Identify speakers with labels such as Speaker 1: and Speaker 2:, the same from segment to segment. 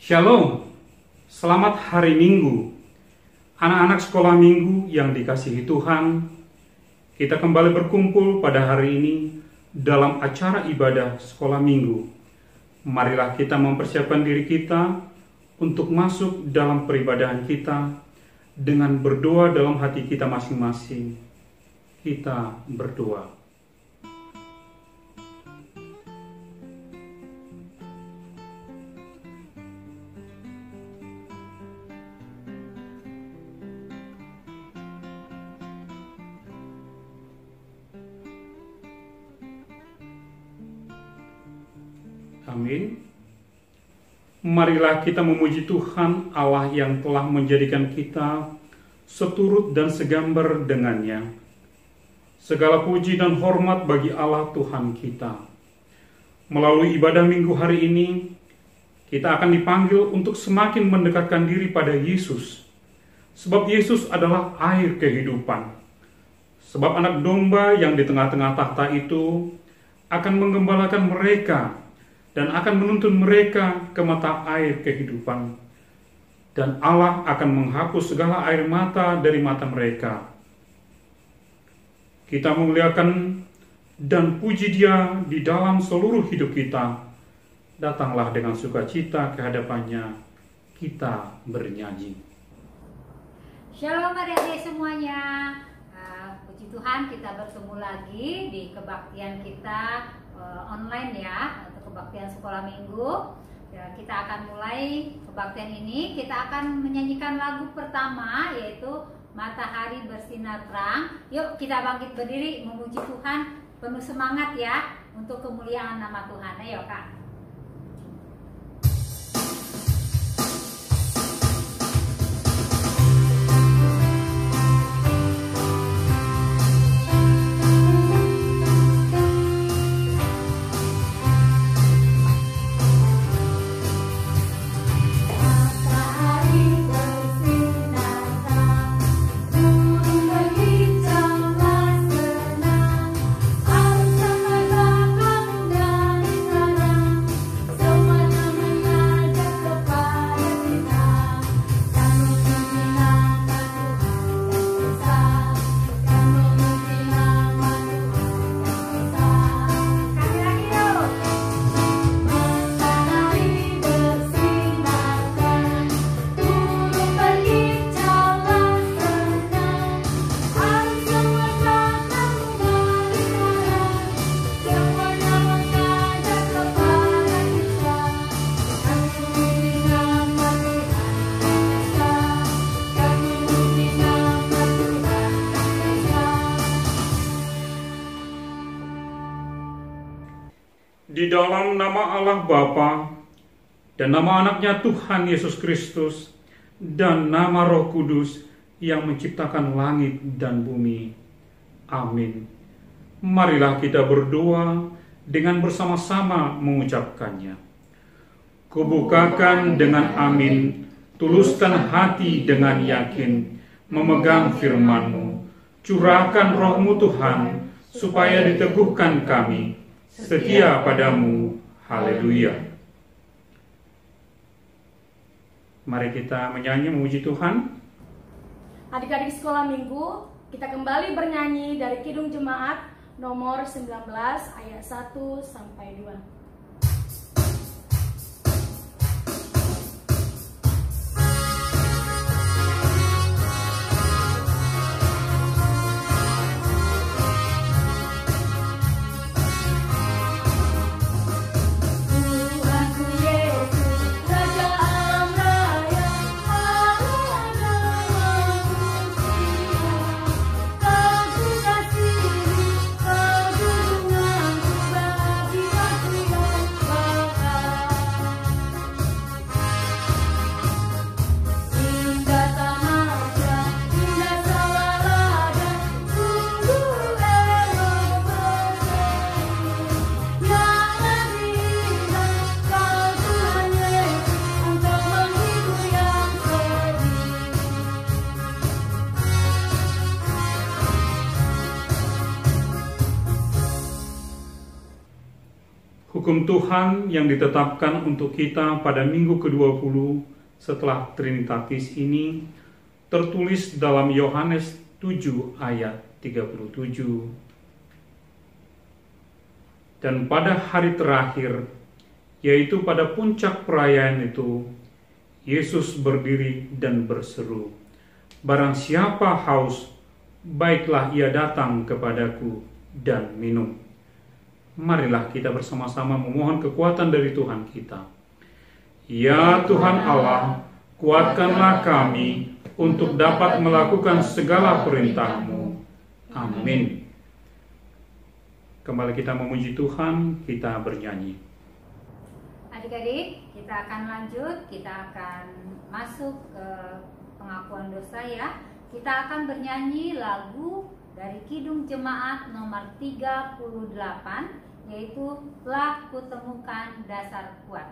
Speaker 1: Shalom, selamat hari Minggu. Anak-anak sekolah minggu yang dikasihi Tuhan, kita kembali berkumpul pada hari ini dalam acara ibadah sekolah minggu. Marilah kita mempersiapkan diri kita untuk masuk dalam peribadahan kita dengan berdoa dalam hati kita masing-masing. Kita berdoa. Amin. Marilah kita memuji Tuhan Allah yang telah menjadikan kita seturut dan segambar dengannya. Segala puji dan hormat bagi Allah Tuhan kita. Melalui ibadah minggu hari ini, kita akan dipanggil untuk semakin mendekatkan diri pada Yesus. Sebab Yesus adalah air kehidupan. Sebab anak domba yang di tengah-tengah takhta itu akan menggembalakan mereka dan akan menuntun mereka ke mata air kehidupan. Dan Allah akan menghapus segala air mata dari mata mereka. Kita memuliakan dan puji Dia di dalam seluruh hidup kita. Datanglah dengan sukacita ke hadapannya, kita bernyanyi.
Speaker 2: Shalom adik-adik semuanya. Puji Tuhan, kita bertemu lagi di kebaktian kita online ya, untuk kebaktian sekolah minggu. Ya, kita akan mulai kebaktian ini. Kita akan menyanyikan lagu pertama, yaitu Matahari Bersinar Terang. Yuk kita bangkit berdiri memuji Tuhan penuh semangat ya, untuk kemuliaan nama Tuhan. Ayo Kak.
Speaker 1: Di dalam nama Allah Bapa dan nama anaknya Tuhan Yesus Kristus dan nama Roh Kudus yang menciptakan langit dan bumi. Amin. Marilah kita berdoa dengan bersama-sama mengucapkannya. Kubukakan dengan amin, tuluskan hati dengan yakin, memegang firman-Mu. Curahkan Roh-Mu Tuhan, supaya diteguhkan kami, setia padamu. Haleluya. Mari kita menyanyi memuji Tuhan.
Speaker 3: Adik-adik sekolah minggu, kita kembali bernyanyi dari Kidung Jemaat nomor 19 ayat 1 sampai 2.
Speaker 4: Kau
Speaker 1: Hukum Tuhan yang ditetapkan untuk kita pada minggu ke-20 setelah Trinitatis ini tertulis dalam Yohanes 7 ayat 37. Dan pada hari terakhir, yaitu pada puncak perayaan itu, Yesus berdiri dan berseru, "Barang siapa haus, baiklah ia datang kepadaku dan minum." Marilah kita bersama-sama memohon kekuatan dari Tuhan kita. Ya Tuhan Allah, kuatkanlah kami untuk dapat melakukan segala perintah-Mu. Amin. Kembali kita memuji Tuhan, kita bernyanyi.
Speaker 2: Adik-adik, kita akan lanjut, kita akan masuk ke pengakuan dosa ya. Kita akan bernyanyi lagu dari Kidung Jemaat nomor 38, yaitu Telah Kutemukan Dasar Kuat.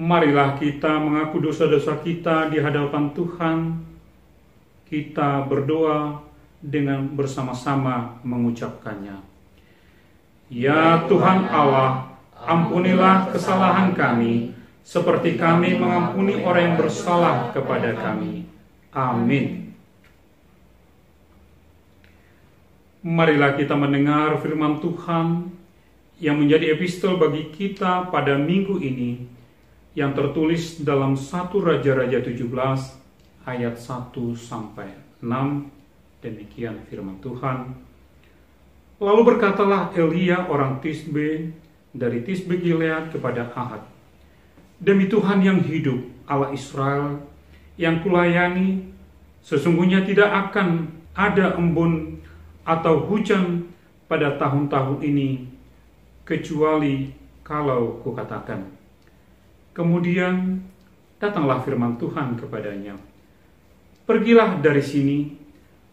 Speaker 1: Marilah kita mengaku dosa-dosa kita di hadapan Tuhan. Kita berdoa dengan bersama-sama mengucapkannya. Ya Tuhan Allah, ampunilah kesalahan kami, seperti kami mengampuni orang yang bersalah kepada kami. Amin. Marilah kita mendengar firman Tuhan yang menjadi epistol bagi kita pada minggu ini, yang tertulis dalam 1 Raja-Raja 17 ayat 1-6. Demikian firman Tuhan. Lalu berkatalah Elia orang Tisbe dari Tisbe Gilead kepada Ahab, "Demi Tuhan yang hidup, Allah Israel yang kulayani, sesungguhnya tidak akan ada embun atau hujan pada tahun-tahun ini, kecuali kalau kukatakan." Kemudian datanglah firman Tuhan kepadanya, "Pergilah dari sini,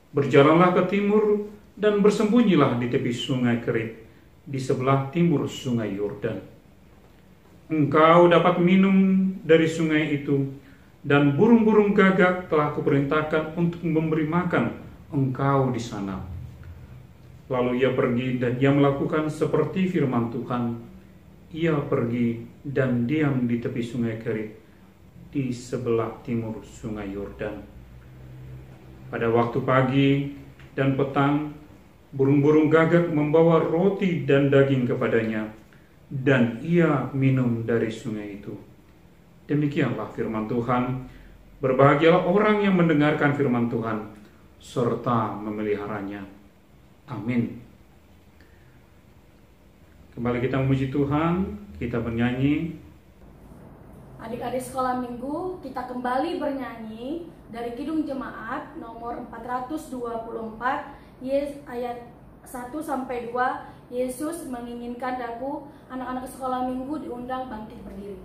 Speaker 1: berjalanlah ke timur, dan bersembunyilah di tepi sungai Kerit, di sebelah timur sungai Yordan. Engkau dapat minum dari sungai itu, dan burung-burung gagak telah kuperintahkan untuk memberi makan engkau di sana." Lalu ia pergi dan ia melakukan seperti firman Tuhan. Ia pergi dan diam di tepi sungai Kerit, di sebelah timur sungai Yordan. Pada waktu pagi dan petang, burung-burung gagak membawa roti dan daging kepadanya, dan ia minum dari sungai itu. Demikianlah firman Tuhan. Berbahagialah orang yang mendengarkan firman Tuhan, serta memeliharanya. Amin. Kembali kita memuji Tuhan, kita bernyanyi,
Speaker 3: Adik-adik sekolah minggu, kita kembali bernyanyi dari Kidung Jemaat nomor 424 ayat 1 sampai 2. Yesus menginginkan daku. Anak-anak sekolah minggu diundang bangkit berdiri.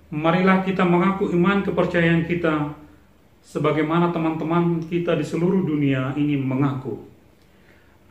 Speaker 1: Marilah kita mengaku iman kepercayaan kita sebagaimana teman-teman kita di seluruh dunia ini mengaku.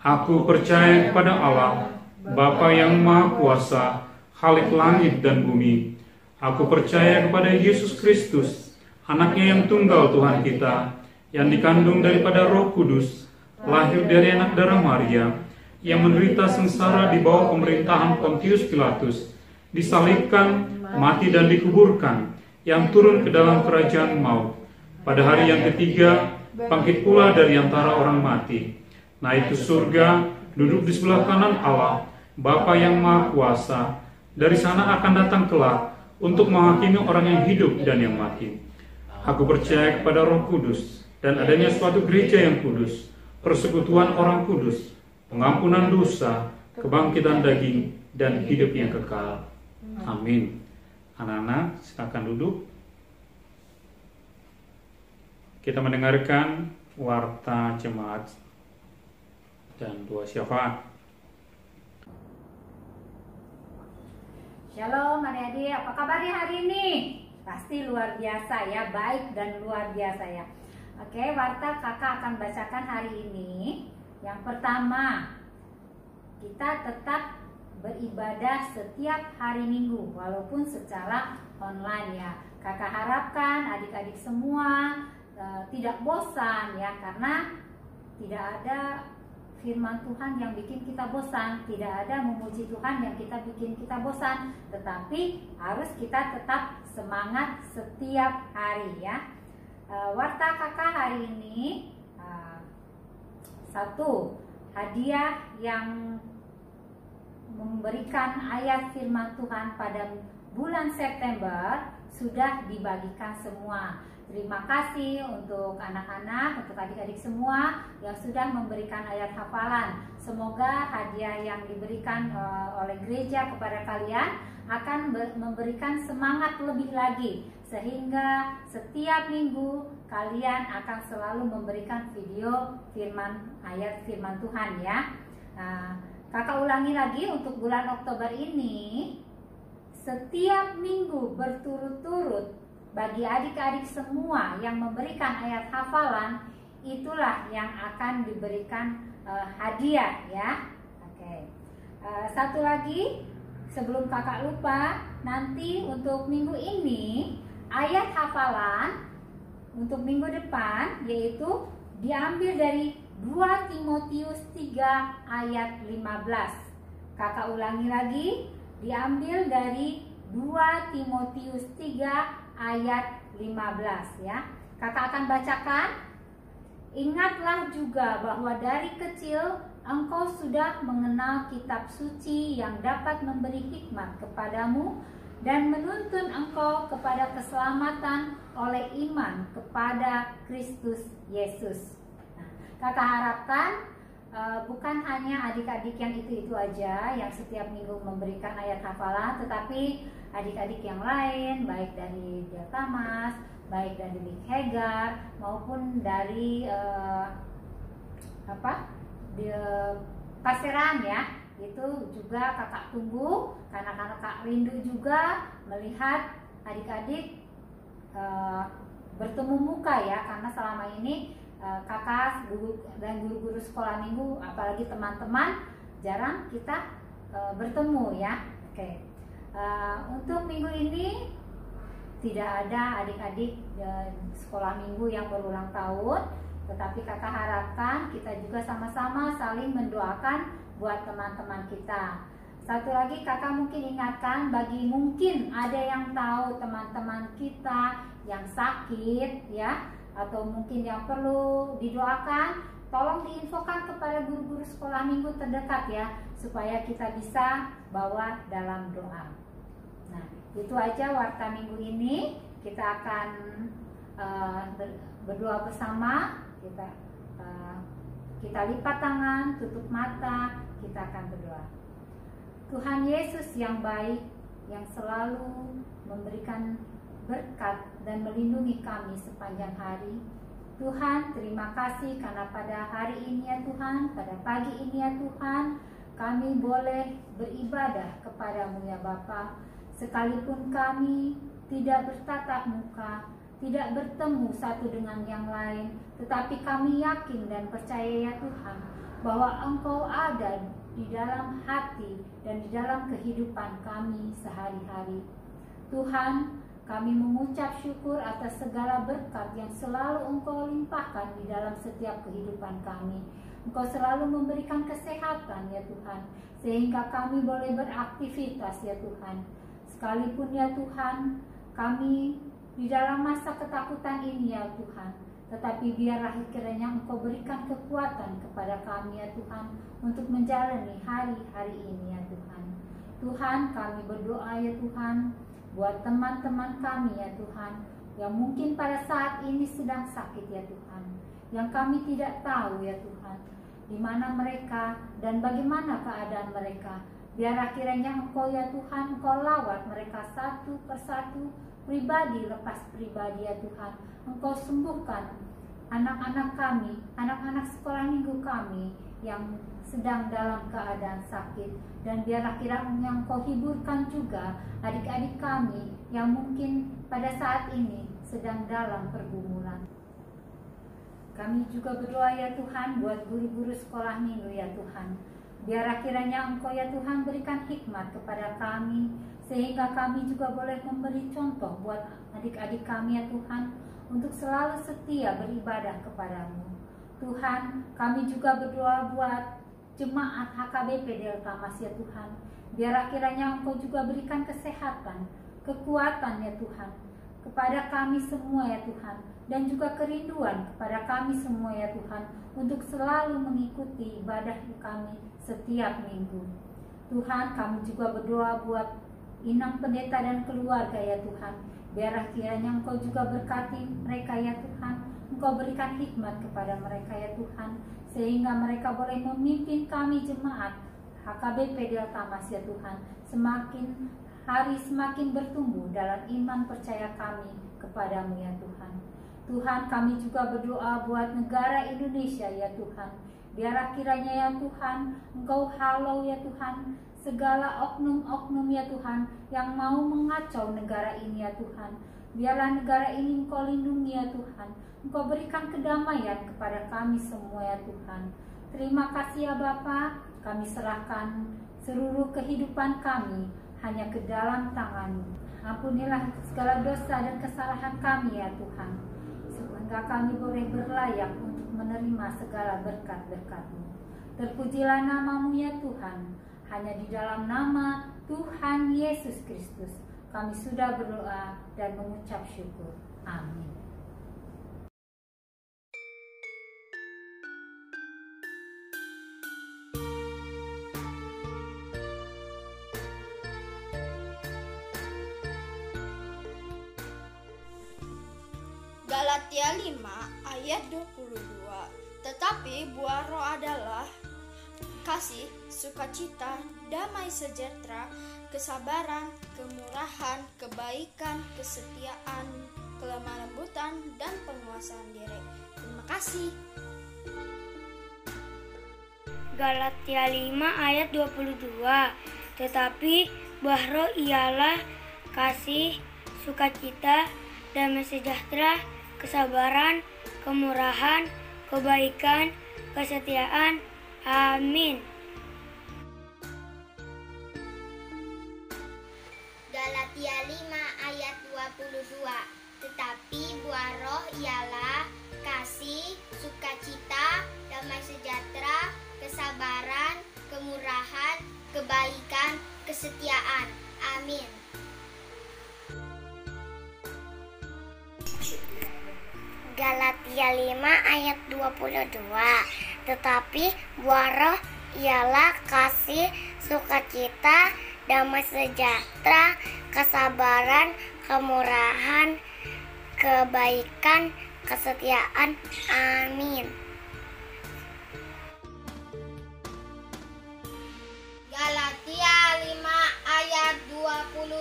Speaker 1: Aku percaya kepada Allah, Bapa yang Maha Kuasa, Khalik langit dan bumi. Aku percaya kepada Yesus Kristus, Anaknya yang tunggal Tuhan kita, yang dikandung daripada Roh Kudus, lahir dari anak darah Maria, yang menderita sengsara di bawah pemerintahan Pontius Pilatus, disalibkan, mati dan dikuburkan, yang turun ke dalam kerajaan maut. Pada hari yang ketiga, bangkit pula dari antara orang mati. Naik ke surga, duduk di sebelah kanan Allah, Bapa yang Maha Kuasa. Dari sana akan datang kelak untuk menghakimi orang yang hidup dan yang mati. Aku percaya kepada Roh Kudus dan adanya suatu gereja yang kudus, persekutuan orang kudus, pengampunan dosa, kebangkitan daging, dan hidup yang kekal. Amin. Anak-anak, silakan duduk. Kita mendengarkan warta jemaat dan doa syafaat.
Speaker 2: Shalom adik-adik, apa kabarnya hari ini? Pasti luar biasa ya, baik dan luar biasa ya. Oke, warta kakak akan bacakan hari ini. Yang pertama, kita tetap beribadah setiap hari Minggu walaupun secara online ya. Kakak harapkan adik-adik semua tidak bosan ya, karena tidak ada firman Tuhan yang bikin kita bosan, tidak ada memuji Tuhan yang bikin kita bosan, tetapi harus kita tetap semangat setiap hari ya. Warta kakak hari ini, satu, hadiah yang memberikan ayat firman Tuhan pada bulan September sudah dibagikan semua. Terima kasih untuk anak-anak, untuk adik-adik semua yang sudah memberikan ayat hafalan. Semoga hadiah yang diberikan oleh gereja kepada kalian akan memberikan semangat lebih lagi, sehingga setiap minggu kalian akan selalu memberikan video ayat firman Tuhan ya. Kakak ulangi lagi untuk bulan Oktober ini, setiap minggu berturut-turut bagi adik-adik semua yang memberikan ayat hafalan, itulah yang akan diberikan hadiah ya. Oke. Satu lagi sebelum kakak lupa, nanti untuk minggu ini ayat hafalan untuk minggu depan yaitu diambil dari 2 Timotius 3 ayat 15. Kakak ulangi lagi, diambil dari 2 Timotius 3 ayat 15 ya. Kakak akan bacakan. Ingatlah juga bahwa dari kecil engkau sudah mengenal kitab suci yang dapat memberi hikmat kepadamu dan menuntun engkau kepada keselamatan oleh iman kepada Kristus Yesus. Kakak harapkan bukan hanya adik-adik yang itu-itu aja yang setiap minggu memberikan ayat hafalan, tetapi adik-adik yang lain, baik dari Delta Mas, baik dari Big Hegar, maupun dari Paseran ya, itu juga kakak tunggu karena kakak rindu juga melihat adik-adik bertemu muka ya, karena selama ini kakak dan guru-guru sekolah minggu, apalagi teman-teman, jarang kita bertemu ya. Oke. Untuk minggu ini tidak ada adik-adik sekolah minggu yang berulang tahun, tetapi kakak harapkan kita juga sama-sama saling mendoakan buat teman-teman kita. Satu lagi kakak mungkin ingatkan, bagi mungkin ada yang tahu teman-teman kita yang sakit ya, atau mungkin yang perlu didoakan, tolong diinfokan kepada guru-guru sekolah minggu terdekat ya, supaya kita bisa bawa dalam doa. Nah, itu aja warta minggu ini. Kita akan berdoa bersama. Kita lipat tangan, tutup mata, kita akan berdoa. Tuhan Yesus yang baik, yang selalu memberikan berkat dan melindungi kami sepanjang hari. Tuhan, terima kasih karena pada hari ini ya Tuhan, pada pagi ini ya Tuhan, kami boleh beribadah kepadamu ya Bapa. Sekalipun kami tidak bertatap muka, tidak bertemu satu dengan yang lain, tetapi kami yakin dan percaya ya Tuhan, bahwa Engkau ada di dalam hati dan di dalam kehidupan kami sehari-hari. Tuhan, kami mengucap syukur atas segala berkat yang selalu Engkau limpahkan di dalam setiap kehidupan kami. Engkau selalu memberikan kesehatan ya Tuhan, sehingga kami boleh beraktivitas ya Tuhan. Sekalipun ya Tuhan, kami di dalam masa ketakutan ini ya Tuhan, tetapi biarlah kiranya Engkau berikan kekuatan kepada kami ya Tuhan, untuk menjalani hari-hari ini ya Tuhan. Tuhan, kami berdoa ya Tuhan, buat teman-teman kami ya Tuhan, yang mungkin pada saat ini sedang sakit ya Tuhan, yang kami tidak tahu ya Tuhan, di mana mereka dan bagaimana keadaan mereka. Biar kiranya Engkau ya Tuhan, Engkau lawat mereka satu persatu, pribadi lepas pribadi ya Tuhan. Engkau sembuhkan anak-anak kami, anak-anak sekolah minggu kami yang sedang dalam keadaan sakit. Dan biarlah kiranya Engkau hiburkan juga adik-adik kami yang mungkin pada saat ini sedang dalam pergumulan. Kami juga berdoa ya Tuhan buat guru-guru sekolah minggu ya Tuhan. Biarlah kiranya Engkau ya Tuhan berikan hikmat kepada kami, sehingga kami juga boleh memberi contoh buat adik-adik kami ya Tuhan, untuk selalu setia beribadah kepadamu. Tuhan, kami juga berdoa buat jemaat HKBP Delta Mas ya Tuhan. Biarlah kiranya Engkau juga berikan kesehatan, kekuatan ya Tuhan, kepada kami semua ya Tuhan, dan juga kerinduan kepada kami semua ya Tuhan, untuk selalu mengikuti ibadah kami setiap minggu. Tuhan, kami juga berdoa buat inang pendeta dan keluarga ya Tuhan. Biarlah kiranya Engkau juga berkati mereka ya Tuhan, Engkau berikan hikmat kepada mereka ya Tuhan, sehingga mereka boleh memimpin kami jemaat HKBP Delta Mas ya Tuhan, semakin hari semakin bertumbuh dalam iman percaya kami kepadamu ya Tuhan. Tuhan, kami juga berdoa buat negara Indonesia ya Tuhan, Biarlah kiranya ya Tuhan, Engkau halau ya Tuhan, segala oknum-oknum ya Tuhan, yang mau mengacau negara ini ya Tuhan. Biarlah negara ini Engkau lindungi ya Tuhan, Engkau berikan kedamaian kepada kami semua ya Tuhan. Terima kasih ya Bapa, kami serahkan seluruh kehidupan kami hanya ke dalam tangan-Mu. Ampunilah segala dosa dan kesalahan kami ya Tuhan, sehingga kami boleh berlayak untuk menerima segala berkat-berkat-Mu. Terpujilah nama-Mu ya Tuhan, hanya di dalam nama Tuhan Yesus Kristus kami sudah berdoa dan mengucap syukur. Amin.
Speaker 4: Galatia 5 ayat 22. Tetapi buah roh adalah kasih, sukacita, damai sejahtera, kesabaran, kemurahan, kebaikan, kesetiaan, kelemah lembutan, dan penguasaan diri. Terima kasih.
Speaker 5: Galatia 5 ayat 22. Tetapi buah roh ialah kasih, sukacita, damai sejahtera, kesabaran, kemurahan, kebaikan, kesetiaan. Amin.
Speaker 4: Galatia 5 ayat 22. Tetapi buah roh ialah kasih, sukacita, damai sejahtera, kesabaran, kemurahan, kebaikan, kesetiaan. Amin.
Speaker 5: Galatia 5 ayat 22. Tetapi buah roh ialah kasih, sukacita, damai sejahtera, kesabaran, kemurahan, kebaikan, kesetiaan. Amin.
Speaker 4: Galatia 5 ayat 22.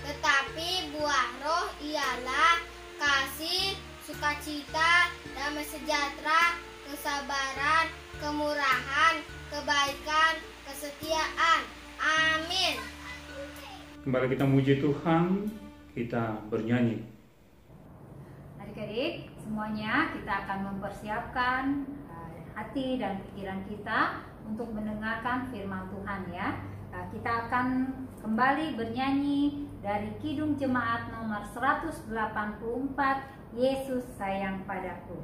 Speaker 4: Tetapi buah roh ialah kasih, sukacita, damai sejahtera, kesabaran, kemurahan, kebaikan, kesetiaan. Amin.
Speaker 1: Kembali kita memuji Tuhan, kita bernyanyi.
Speaker 2: Adik-adik, semuanya kita akan mempersiapkan hati dan pikiran kita untuk mendengarkan firman Tuhan ya. Kita akan kembali bernyanyi dari Kidung Jemaat nomor 184, Yesus sayang padaku.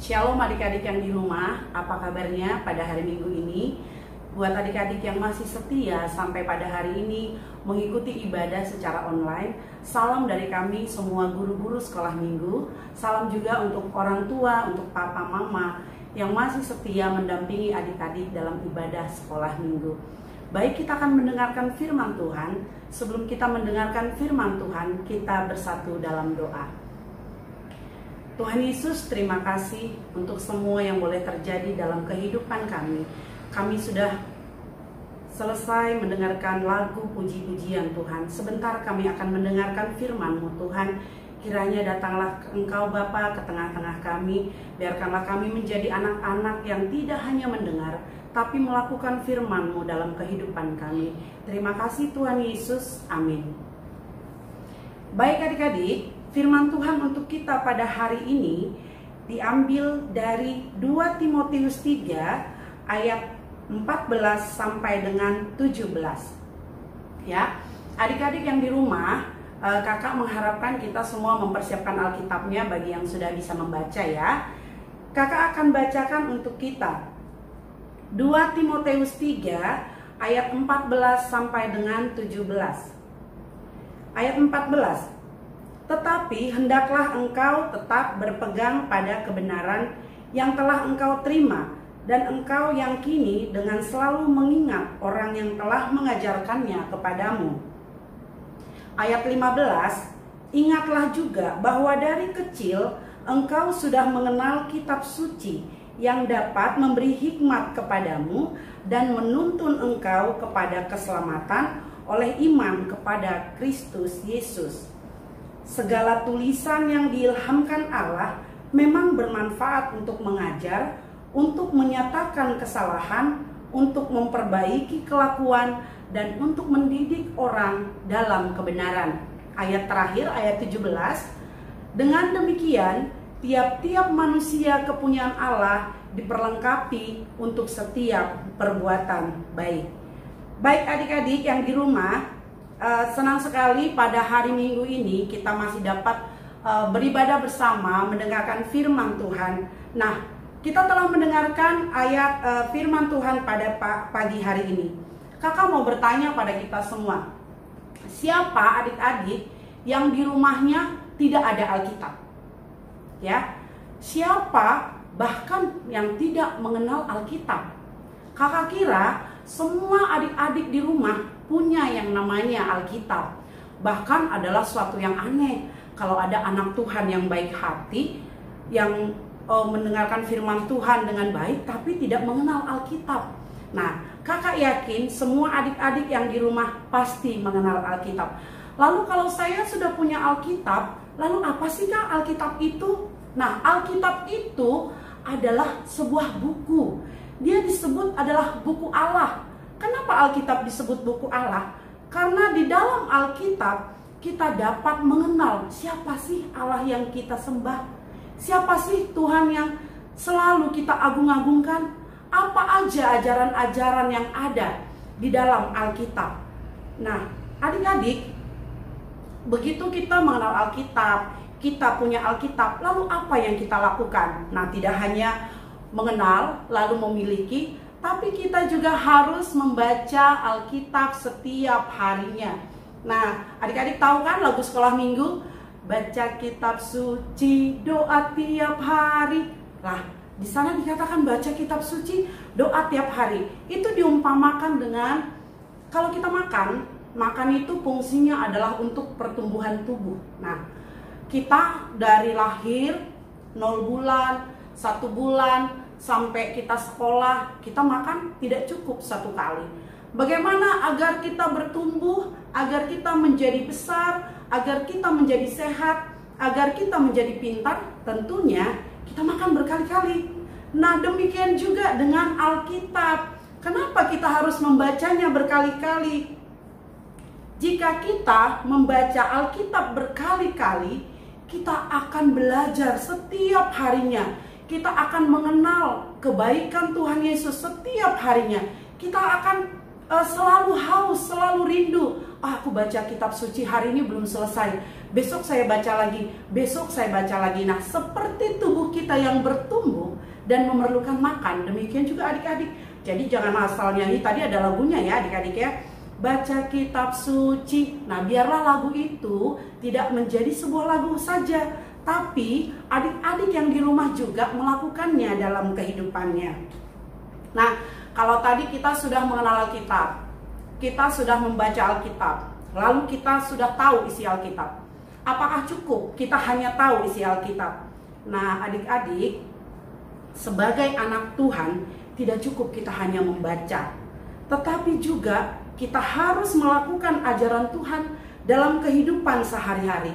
Speaker 6: Shalom adik-adik yang di rumah, apa kabarnya pada hari Minggu ini? Buat adik-adik yang masih setia sampai pada hari ini mengikuti ibadah secara online, salam dari kami semua guru-guru sekolah minggu. Salam juga untuk orang tua, untuk papa mama yang masih setia mendampingi adik-adik dalam ibadah sekolah minggu. Baik, kita akan mendengarkan firman Tuhan. Sebelum kita mendengarkan firman Tuhan, kita bersatu dalam doa. Tuhan Yesus, terima kasih untuk semua yang boleh terjadi dalam kehidupan kami. Kami sudah selesai mendengarkan lagu puji-pujian Tuhan. Sebentar kami akan mendengarkan firman-Mu Tuhan. Kiranya datanglah Engkau Bapa ke tengah-tengah kami. Biarkanlah kami menjadi anak-anak yang tidak hanya mendengar, tapi melakukan firman-Mu dalam kehidupan kami. Terima kasih Tuhan Yesus. Amin. Baik adik-adik, firman Tuhan untuk kita pada hari ini diambil dari 2 Timotius 3 ayat 14 sampai dengan 17. Ya, adik-adik yang di rumah, kakak mengharapkan kita semua mempersiapkan Alkitabnya bagi yang sudah bisa membaca ya. Kakak akan bacakan untuk kita 2 Timotius 3 ayat 14 sampai dengan 17. Ayat 14. Tetapi hendaklah engkau tetap berpegang pada kebenaran yang telah engkau terima, dan engkau yakini dengan selalu mengingat orang yang telah mengajarkannya kepadamu. Ayat 15, ingatlah juga bahwa dari kecil engkau sudah mengenal kitab suci yang dapat memberi hikmat kepadamu dan menuntun engkau kepada keselamatan oleh iman kepada Kristus Yesus. Segala tulisan yang diilhamkan Allah memang bermanfaat untuk mengajar, untuk menyatakan kesalahan, untuk memperbaiki kelakuan, dan untuk mendidik orang dalam kebenaran. Ayat terakhir, ayat 17. Dengan demikian, tiap-tiap manusia kepunyaan Allah diperlengkapi untuk setiap perbuatan baik. Baik adik-adik yang di rumah, senang sekali pada hari Minggu ini kita masih dapat beribadah bersama, mendengarkan firman Tuhan. Nah, kita telah mendengarkan ayat firman Tuhan pada pagi hari ini. Kakak mau bertanya pada kita semua, siapa adik-adik yang di rumahnya tidak ada Alkitab? Ya, siapa bahkan yang tidak mengenal Alkitab? Kakak kira semua adik-adik di rumah punya yang namanya Alkitab. Bahkan adalah suatu yang aneh kalau ada anak Tuhan yang baik hati, yang mendengarkan firman Tuhan dengan baik, tapi tidak mengenal Alkitab. Nah, kakak yakin semua adik-adik yang di rumah pasti mengenal Alkitab. Lalu kalau saya sudah punya Alkitab, lalu apa sih Kak Alkitab itu? Nah, Alkitab itu adalah sebuah buku. Dia disebut adalah buku Allah. Kenapa Alkitab disebut buku Allah? Karena di dalam Alkitab kita dapat mengenal siapa sih Allah yang kita sembah. Siapa sih Tuhan yang selalu kita agung-agungkan? Apa aja ajaran-ajaran yang ada di dalam Alkitab. Nah, adik-adik, begitu kita mengenal Alkitab, kita punya Alkitab, lalu apa yang kita lakukan? Nah, tidak hanya mengenal lalu memiliki, tapi kita juga harus membaca Alkitab setiap harinya. Nah, adik-adik tahu kan lagu sekolah minggu? Baca kitab suci, doa tiap hari. Nah, di sana dikatakan baca kitab suci, doa tiap hari. Itu diumpamakan dengan kalau kita makan itu fungsinya adalah untuk pertumbuhan tubuh. Nah, kita dari lahir 0 bulan, 1 bulan sampai kita sekolah, kita makan tidak cukup 1 kali. Bagaimana agar kita bertumbuh, agar kita menjadi besar, agar kita menjadi sehat, agar kita menjadi pintar? Tentunya kita makan berkali-kali. Nah, demikian juga dengan Alkitab. Kenapa kita harus membacanya berkali-kali? Jika kita membaca Alkitab berkali-kali, kita akan belajar setiap harinya. Kita akan mengenal kebaikan Tuhan Yesus setiap harinya. Kita akan selalu haus, selalu rindu. Aku baca kitab suci hari ini belum selesai. Besok saya baca lagi, besok saya baca lagi. Nah, seperti tubuh kita yang bertumbuh dan memerlukan makan, demikian juga adik-adik. Jadi jangan asal nyanyi, tadi ada lagunya ya adik-adik ya. Baca kitab suci. Nah, biarlah lagu itu tidak menjadi sebuah lagu saja, tapi adik-adik yang di rumah juga melakukannya dalam kehidupannya. Nah, kalau tadi kita sudah mengenal Alkitab, kita sudah membaca Alkitab, lalu kita sudah tahu isi Alkitab. Apakah cukup kita hanya tahu isi Alkitab? Nah, adik-adik, sebagai anak Tuhan, tidak cukup kita hanya membaca, tetapi juga kita harus melakukan ajaran Tuhan dalam kehidupan sehari-hari.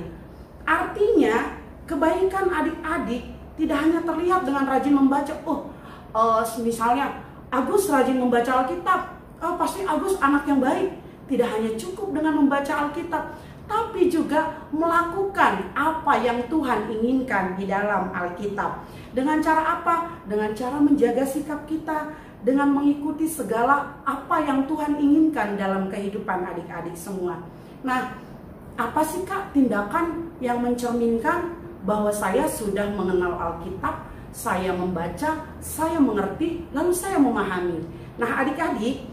Speaker 6: Artinya, kebaikan adik-adik tidak hanya terlihat dengan rajin membaca. Misalnya Agus rajin membaca Alkitab, pasti Agus anak yang baik. Tidak hanya cukup dengan membaca Alkitab, tapi juga melakukan apa yang Tuhan inginkan di dalam Alkitab. Dengan cara apa? Dengan cara menjaga sikap kita, dengan mengikuti segala apa yang Tuhan inginkan dalam kehidupan adik-adik semua. Nah, apa sih Kak tindakan yang mencerminkan bahwa saya sudah mengenal Alkitab, saya membaca, saya mengerti, lalu saya memahami? Nah, adik-adik,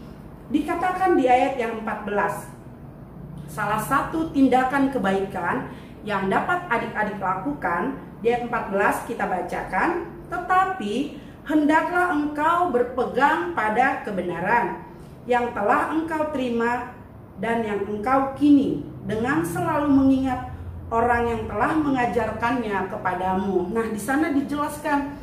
Speaker 6: dikatakan di ayat yang 14, salah satu tindakan kebaikan yang dapat adik-adik lakukan, di ayat 14 kita bacakan, tetapi hendaklah engkau berpegang pada kebenaran yang telah engkau terima dan yang engkau kini, dengan selalu mengingat orang yang telah mengajarkannya kepadamu. Nah, di sana dijelaskan,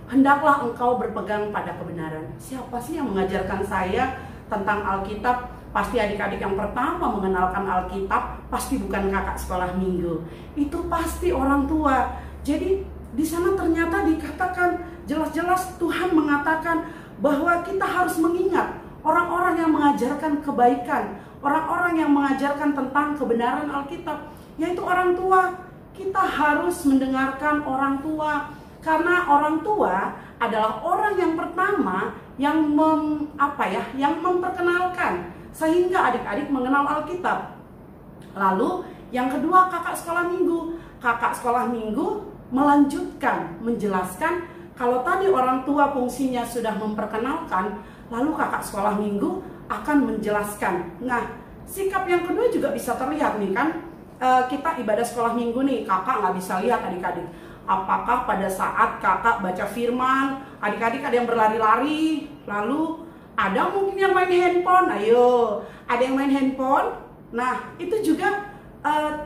Speaker 6: hendaklah engkau berpegang pada kebenaran. Siapa sih yang mengajarkan saya tentang Alkitab? Pasti adik-adik yang pertama mengenalkan Alkitab pasti bukan kakak sekolah minggu. Itu pasti orang tua. Jadi di sana ternyata dikatakan jelas-jelas Tuhan mengatakan bahwa kita harus mengingat orang-orang yang mengajarkan kebaikan, orang-orang yang mengajarkan tentang kebenaran Alkitab, yaitu orang tua. Kita harus mendengarkan orang tua, karena orang tua adalah orang yang pertama yang memperkenalkan sehingga adik-adik mengenal Alkitab. Lalu yang kedua, kakak sekolah minggu. Kakak sekolah minggu melanjutkan menjelaskan, kalau tadi orang tua fungsinya sudah memperkenalkan, lalu kakak sekolah minggu akan menjelaskan. Nah, sikap yang kedua juga bisa terlihat nih kan, kita ibadah sekolah minggu nih, kakak nggak bisa lihat adik-adik. Apakah pada saat kakak baca firman, adik-adik ada yang berlari-lari, lalu ada mungkin yang main handphone? Ayo, ada yang main handphone? Nah, itu juga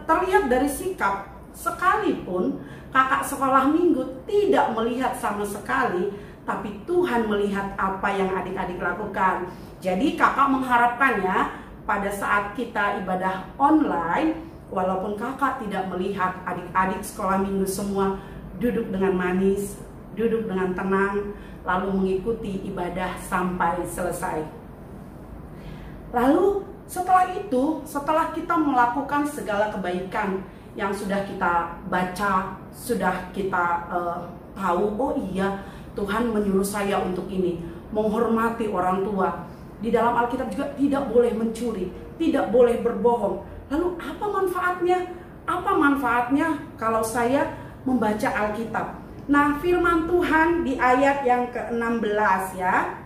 Speaker 6: terlihat dari sikap. Sekalipun kakak sekolah minggu tidak melihat sama sekali, tapi Tuhan melihat apa yang adik-adik lakukan. Jadi kakak mengharapkannya pada saat kita ibadah online, walaupun kakak tidak melihat adik-adik sekolah minggu semua duduk dengan manis, duduk dengan tenang, lalu mengikuti ibadah sampai selesai. Lalu setelah itu, setelah kita melakukan segala kebaikan yang sudah kita baca, sudah kita tahu, oh iya Tuhan menyuruh saya untuk ini, menghormati orang tua. Di dalam Alkitab juga tidak boleh mencuri, tidak boleh berbohong. Lalu apa manfaatnya? Apa manfaatnya kalau saya membaca Alkitab? Nah, firman Tuhan di ayat yang ke-16 ya.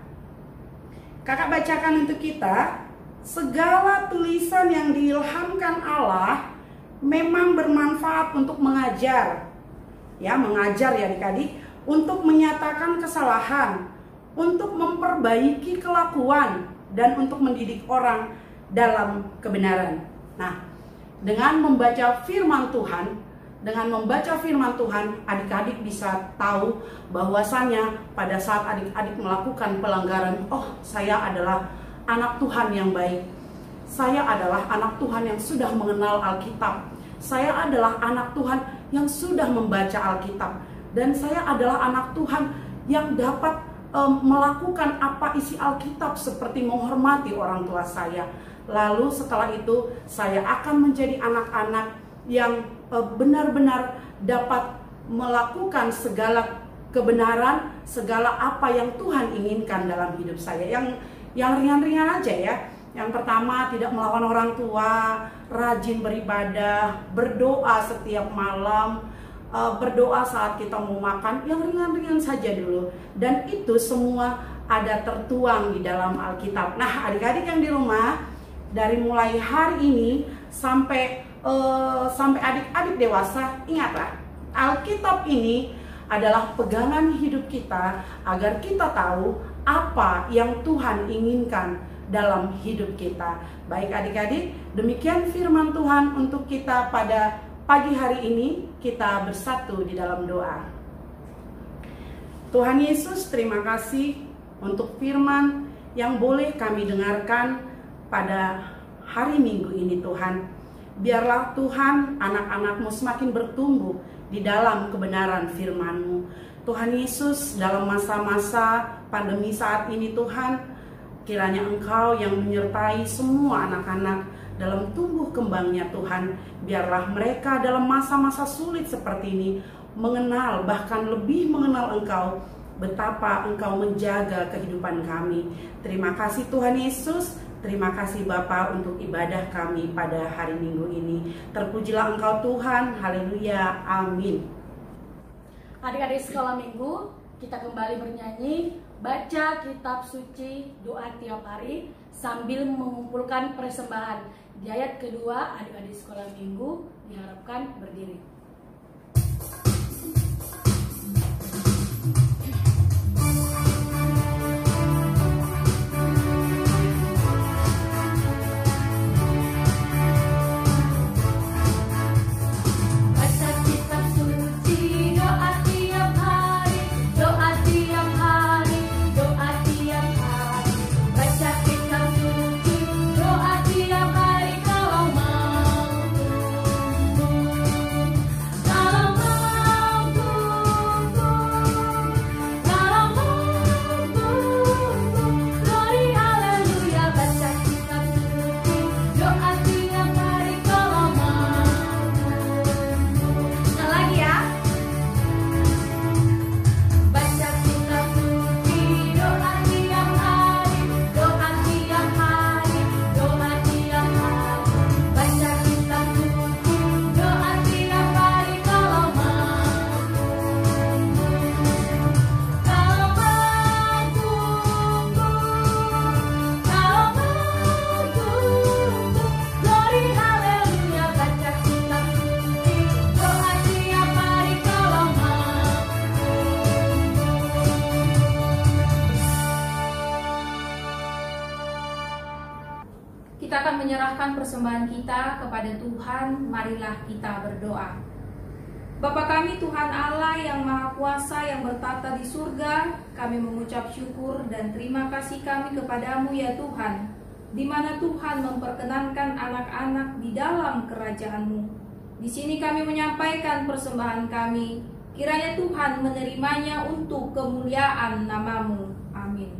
Speaker 6: Kakak bacakan untuk kita. Segala tulisan yang diilhamkan Allah memang bermanfaat untuk mengajar. Ya, mengajar ya adik-adik, untuk menyatakan kesalahan, untuk memperbaiki kelakuan, dan untuk mendidik orang dalam kebenaran. Nah, dengan membaca firman Tuhan, adik-adik bisa tahu bahwasanya pada saat adik-adik melakukan pelanggaran, oh saya adalah anak Tuhan yang baik. Saya adalah anak Tuhan yang sudah mengenal Alkitab. Saya adalah anak Tuhan yang sudah membaca Alkitab. Dan saya adalah anak Tuhan yang dapat melakukan apa isi Alkitab, seperti menghormati orang tua saya. Lalu setelah itu saya akan menjadi anak-anak yang benar-benar dapat melakukan segala kebenaran, segala apa yang Tuhan inginkan dalam hidup saya. Yang ringan-ringan aja ya. Yang pertama, tidak melawan orang tua, rajin beribadah, berdoa setiap malam, berdoa saat kita mau makan, yang ringan-ringan saja dulu. Dan itu semua ada tertuang di dalam Alkitab. Nah, adik-adik yang di rumah, dari mulai hari ini sampai adik-adik dewasa, ingatlah, Alkitab ini adalah pegangan hidup kita agar kita tahu apa yang Tuhan inginkan dalam hidup kita. Baik adik-adik, demikian firman Tuhan untuk kita pada pagi hari ini. Kita bersatu di dalam doa. Tuhan Yesus, terima kasih untuk firman yang boleh kami dengarkan pada hari Minggu ini Tuhan. Biarlah Tuhan anak-anak-Mu semakin bertumbuh di dalam kebenaran firman-Mu. Tuhan Yesus, dalam masa-masa pandemi saat ini Tuhan, kiranya Engkau yang menyertai semua anak-anak dalam tumbuh kembangnya Tuhan. Biarlah mereka dalam masa-masa sulit seperti ini mengenal, bahkan lebih mengenal Engkau, betapa Engkau menjaga kehidupan kami. Terima kasih Tuhan Yesus. Terima kasih Bapa untuk ibadah kami pada hari Minggu ini. Terpujilah Engkau Tuhan. Haleluya. Amin.
Speaker 3: Adik-adik sekolah minggu, kita kembali bernyanyi, baca kitab suci, doa tiap hari sambil mengumpulkan persembahan. Di ayat kedua, adik-adik sekolah minggu diharapkan berdiri.
Speaker 7: Kita akan menyerahkan persembahan kita kepada Tuhan. Marilah kita berdoa. Bapa kami Tuhan Allah yang Maha Kuasa yang bertata di surga, kami mengucap syukur dan terima kasih kami kepadamu ya Tuhan, di mana Tuhan memperkenankan anak-anak di dalam kerajaan-Mu. Di sini kami menyampaikan persembahan kami, kiranya Tuhan menerimanya untuk kemuliaan nama-Mu. Amin.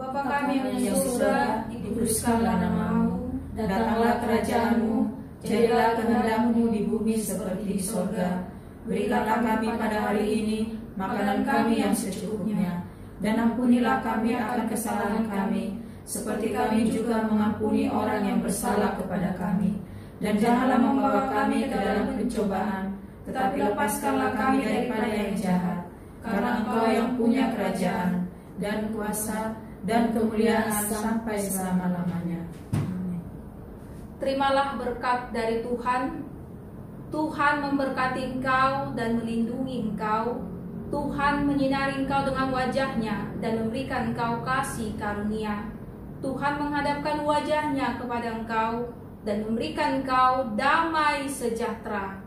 Speaker 7: Bapa kami yang di surga, dikuduskanlah nama-Mu, datanglah kerajaan-Mu, jadilah kehendak-Mu di bumi seperti di surga. Berikanlah kami pada hari ini makanan kami yang secukupnya, dan ampunilah kami akan kesalahan kami, seperti kami juga mengampuni orang yang bersalah kepada kami. Dan janganlah membawa kami ke dalam pencobaan, tetapi lepaskanlah kami daripada yang jahat, karena Engkau yang punya kerajaan, dan kuasa, dan kemuliaan sampai selama-lamanya. Amin. Terimalah berkat dari Tuhan. Tuhan memberkati engkau dan melindungi engkau. Tuhan menyinari engkau dengan wajah-Nya dan memberikan engkau kasih karunia. Tuhan menghadapkan wajah-Nya kepada engkau dan memberikan engkau damai sejahtera.